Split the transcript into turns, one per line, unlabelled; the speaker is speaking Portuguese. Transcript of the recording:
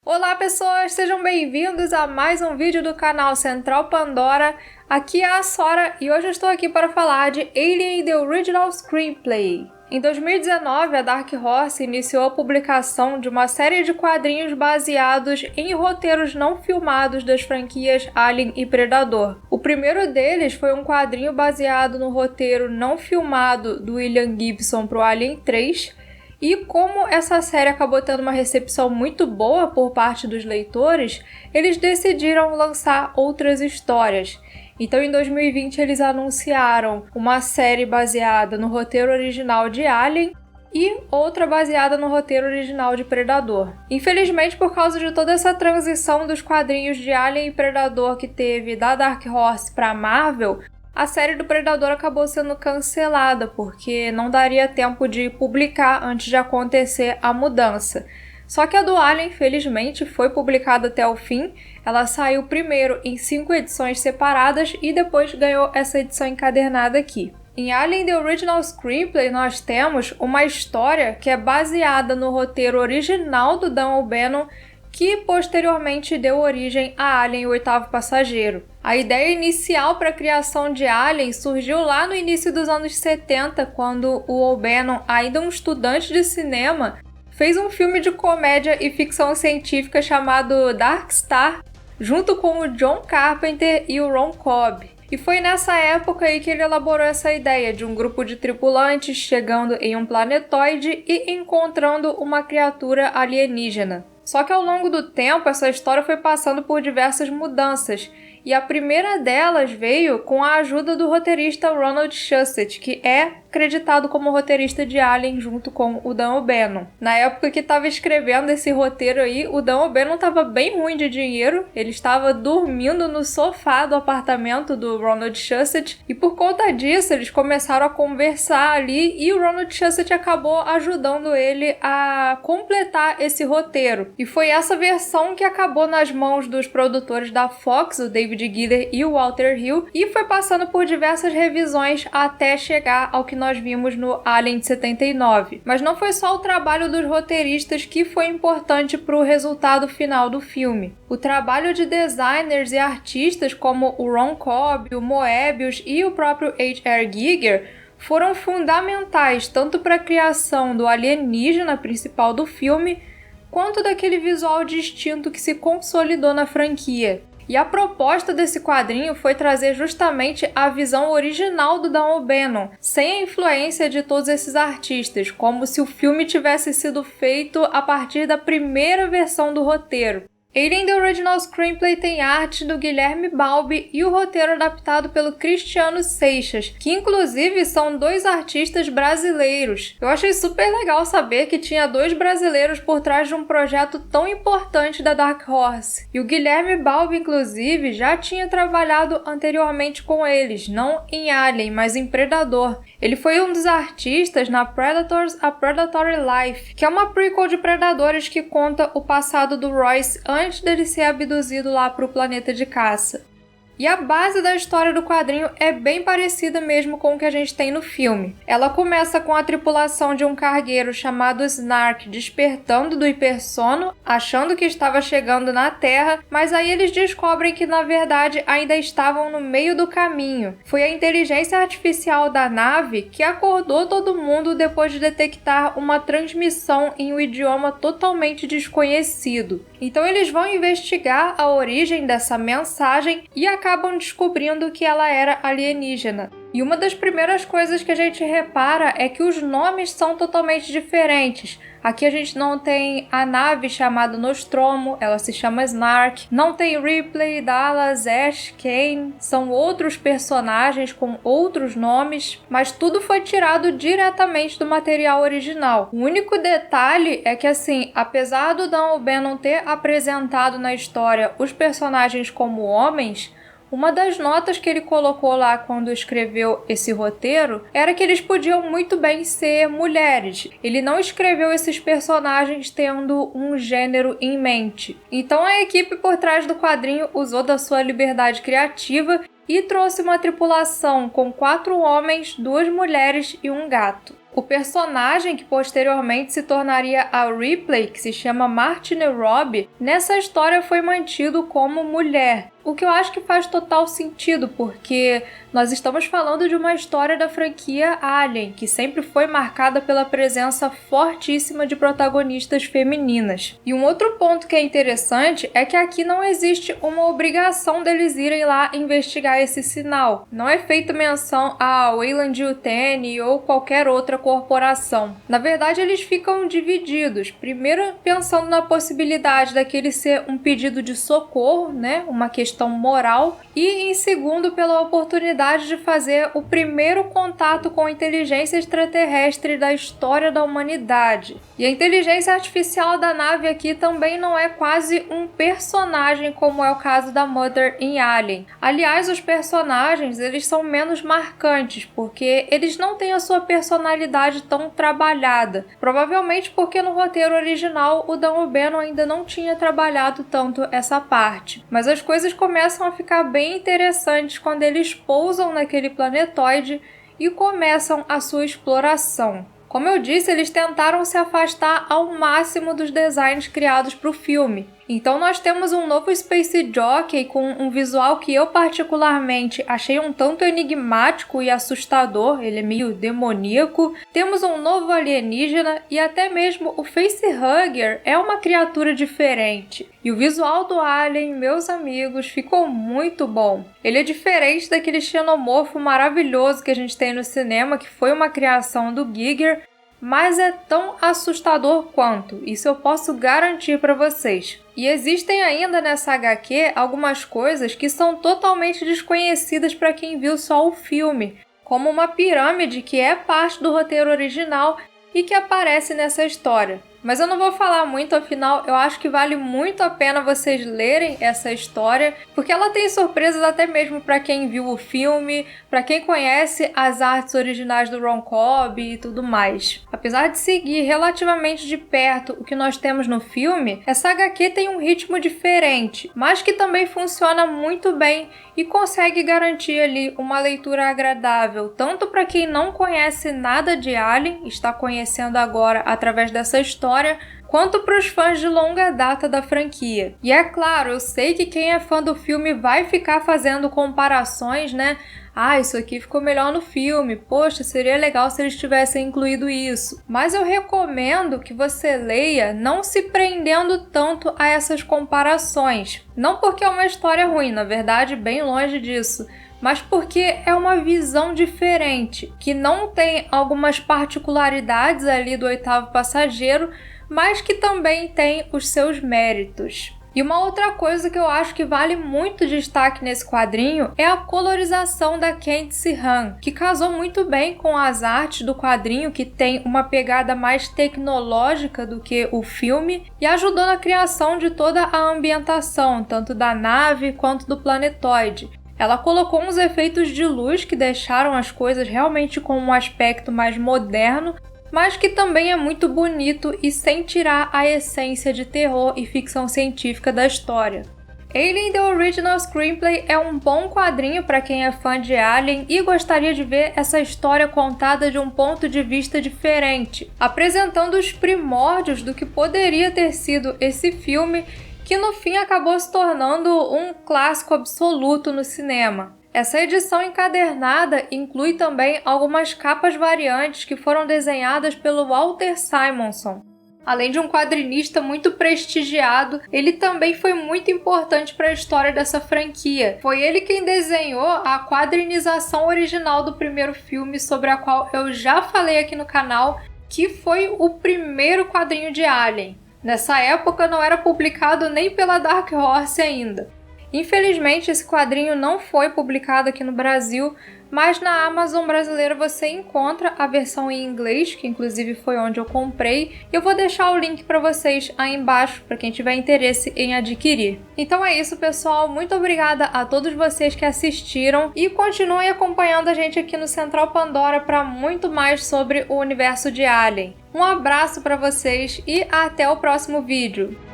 Olá pessoas, sejam bem-vindos a mais um vídeo do canal Central Pandora. Aqui é a Sora e hoje eu estou aqui para falar de Alien The Original Screenplay. Em 2019, a Dark Horse iniciou a publicação de uma série de quadrinhos baseados em roteiros não filmados das franquias Alien e Predador. O primeiro deles foi um quadrinho baseado no roteiro não filmado do William Gibson para o Alien 3, e como essa série acabou tendo uma recepção muito boa por parte dos leitores, eles decidiram lançar outras histórias. Então, em 2020, eles anunciaram uma série baseada no roteiro original de Alien e outra baseada no roteiro original de Predador. Infelizmente, por causa de toda essa transição dos quadrinhos de Alien e Predador que teve da Dark Horse para Marvel, a série do Predador acabou sendo cancelada, porque não daria tempo de publicar antes de acontecer a mudança. Só que a do Alien, felizmente, foi publicada até o fim. Ela saiu primeiro em 5 edições separadas e depois ganhou essa edição encadernada aqui. Em Alien The Original Screenplay, nós temos uma história que é baseada no roteiro original do Dan O'Bannon, que posteriormente deu origem a Alien, o Oitavo Passageiro. A ideia inicial para a criação de Alien surgiu lá no início dos anos 70, quando o O'Bannon, ainda um estudante de cinema, fez um filme de comédia e ficção científica chamado Dark Star, junto com o John Carpenter e o Ron Cobb. E foi nessa época aí que ele elaborou essa ideia de um grupo de tripulantes chegando em um planetoide e encontrando uma criatura alienígena. Só que ao longo do tempo, essa história foi passando por diversas mudanças, e a primeira delas veio com a ajuda do roteirista Ronald Shusett, que é acreditado como roteirista de Alien junto com o Dan O'Bannon. Na época que estava escrevendo esse roteiro aí, o Dan O'Bannon estava bem ruim de dinheiro, ele estava dormindo no sofá do apartamento do Ronald Shusett, e por conta disso eles começaram a conversar ali e o Ronald Shusett acabou ajudando ele a completar esse roteiro. E foi essa versão que acabou nas mãos dos produtores da Fox, o David Giler e o Walter Hill, e foi passando por diversas revisões até chegar ao que nós vimos no Alien de 79. Mas não foi só o trabalho dos roteiristas que foi importante para o resultado final do filme. O trabalho de designers e artistas como o Ron Cobb, o Moebius e o próprio H.R. Giger foram fundamentais tanto para a criação do alienígena principal do filme, quanto daquele visual distinto que se consolidou na franquia. E a proposta desse quadrinho foi trazer justamente a visão original do Dan O'Bannon, sem a influência de todos esses artistas, como se o filme tivesse sido feito a partir da primeira versão do roteiro. Alien The Original Screenplay tem arte do Guilherme Balbi e o roteiro adaptado pelo Cristiano Seixas, que inclusive são 2 artistas brasileiros. Eu achei super legal saber que tinha 2 brasileiros por trás de um projeto tão importante da Dark Horse. E o Guilherme Balbi, inclusive, já tinha trabalhado anteriormente com eles, não em Alien, mas em Predador. Ele foi um dos artistas na Predators: A Predatory Life, que é uma prequel de Predadores que conta o passado do Royce antes dele ser abduzido lá para o planeta de caça. E a base da história do quadrinho é bem parecida mesmo com o que a gente tem no filme. Ela começa com a tripulação de um cargueiro chamado Snark despertando do hipersono, achando que estava chegando na Terra, mas aí eles descobrem que na verdade ainda estavam no meio do caminho. Foi a inteligência artificial da nave que acordou todo mundo depois de detectar uma transmissão em um idioma totalmente desconhecido. Então eles vão investigar a origem dessa mensagem e acabam descobrindo que ela era alienígena. E uma das primeiras coisas que a gente repara é que os nomes são totalmente diferentes. Aqui a gente não tem a nave chamada Nostromo, ela se chama Snark. Não tem Ripley, Dallas, Ash, Kane. São outros personagens com outros nomes, mas tudo foi tirado diretamente do material original. O único detalhe é que, assim, apesar do Dan O'Bannon ter apresentado na história os personagens como homens, uma das notas que ele colocou lá quando escreveu esse roteiro era que eles podiam muito bem ser mulheres. Ele não escreveu esses personagens tendo um gênero em mente. Então a equipe por trás do quadrinho usou da sua liberdade criativa e trouxe uma tripulação com 4 homens, 2 mulheres e um gato. O personagem que posteriormente se tornaria a Ripley, que se chama Martine Robbie, nessa história foi mantido como mulher. O que eu acho que faz total sentido, porque nós estamos falando de uma história da franquia Alien, que sempre foi marcada pela presença fortíssima de protagonistas femininas. E um outro ponto que é interessante é que aqui não existe uma obrigação deles irem lá investigar esse sinal. Não é feita menção a Weyland-Yutani ou qualquer outra corporação. Na verdade, eles ficam divididos. Primeiro, pensando na possibilidade daquele ser um pedido de socorro, né? Uma questão moral, e em segundo pela oportunidade de fazer o primeiro contato com a inteligência extraterrestre da história da humanidade. E a inteligência artificial da nave aqui também não é quase um personagem como é o caso da Mother em Alien. Aliás, os personagens eles são menos marcantes porque eles não têm a sua personalidade tão trabalhada. Provavelmente porque no roteiro original o Dan O'Bannon ainda não tinha trabalhado tanto essa parte. Mas as coisas começam a ficar bem interessantes quando eles pousam naquele planetoide e começam a sua exploração. Como eu disse, eles tentaram se afastar ao máximo dos designs criados para o filme. Então nós temos um novo Space Jockey com um visual que eu particularmente achei um tanto enigmático e assustador, ele é meio demoníaco. Temos um novo alienígena e até mesmo o Facehugger é uma criatura diferente. E o visual do Alien, meus amigos, ficou muito bom. Ele é diferente daquele xenomorfo maravilhoso que a gente tem no cinema, que foi uma criação do Giger, mas é tão assustador quanto, isso eu posso garantir para vocês. E existem ainda nessa HQ algumas coisas que são totalmente desconhecidas para quem viu só o filme, como uma pirâmide que é parte do roteiro original e que aparece nessa história. Mas eu não vou falar muito, afinal, eu acho que vale muito a pena vocês lerem essa história, porque ela tem surpresas até mesmo para quem viu o filme, para quem conhece as artes originais do Ron Cobb e tudo mais. Apesar de seguir relativamente de perto o que nós temos no filme, essa HQ tem um ritmo diferente, mas que também funciona muito bem e consegue garantir ali uma leitura agradável, tanto para quem não conhece nada de Alien, está conhecendo agora através dessa história, quanto para os fãs de longa data da franquia. E é claro, eu sei que quem é fã do filme vai ficar fazendo comparações, né? Ah, isso aqui ficou melhor no filme. Poxa, seria legal se eles tivessem incluído isso. Mas eu recomendo que você leia não se prendendo tanto a essas comparações. Não porque é uma história ruim, na verdade, bem longe disso, mas porque é uma visão diferente, que não tem algumas particularidades ali do Oitavo Passageiro, mas que também tem os seus méritos. E uma outra coisa que eu acho que vale muito destaque nesse quadrinho é a colorização da Candice Han, que casou muito bem com as artes do quadrinho, que tem uma pegada mais tecnológica do que o filme, e ajudou na criação de toda a ambientação, tanto da nave quanto do planetoide. Ela colocou uns efeitos de luz que deixaram as coisas realmente com um aspecto mais moderno, mas que também é muito bonito e sem tirar a essência de terror e ficção científica da história. Alien The Original Screenplay é um bom quadrinho para quem é fã de Alien e gostaria de ver essa história contada de um ponto de vista diferente, apresentando os primórdios do que poderia ter sido esse filme, que no fim acabou se tornando um clássico absoluto no cinema. Essa edição encadernada inclui também algumas capas variantes que foram desenhadas pelo Walter Simonson. Além de um quadrinista muito prestigiado, ele também foi muito importante para a história dessa franquia. Foi ele quem desenhou a quadrinização original do primeiro filme, sobre a qual eu já falei aqui no canal, que foi o primeiro quadrinho de Alien. Nessa época não era publicado nem pela Dark Horse ainda. Infelizmente, esse quadrinho não foi publicado aqui no Brasil, mas na Amazon brasileira você encontra a versão em inglês, que inclusive foi onde eu comprei, e eu vou deixar o link para vocês aí embaixo, para quem tiver interesse em adquirir. Então é isso, pessoal. Muito obrigada a todos vocês que assistiram e continuem acompanhando a gente aqui no Central Pandora para muito mais sobre o universo de Alien. Um abraço para vocês e até o próximo vídeo!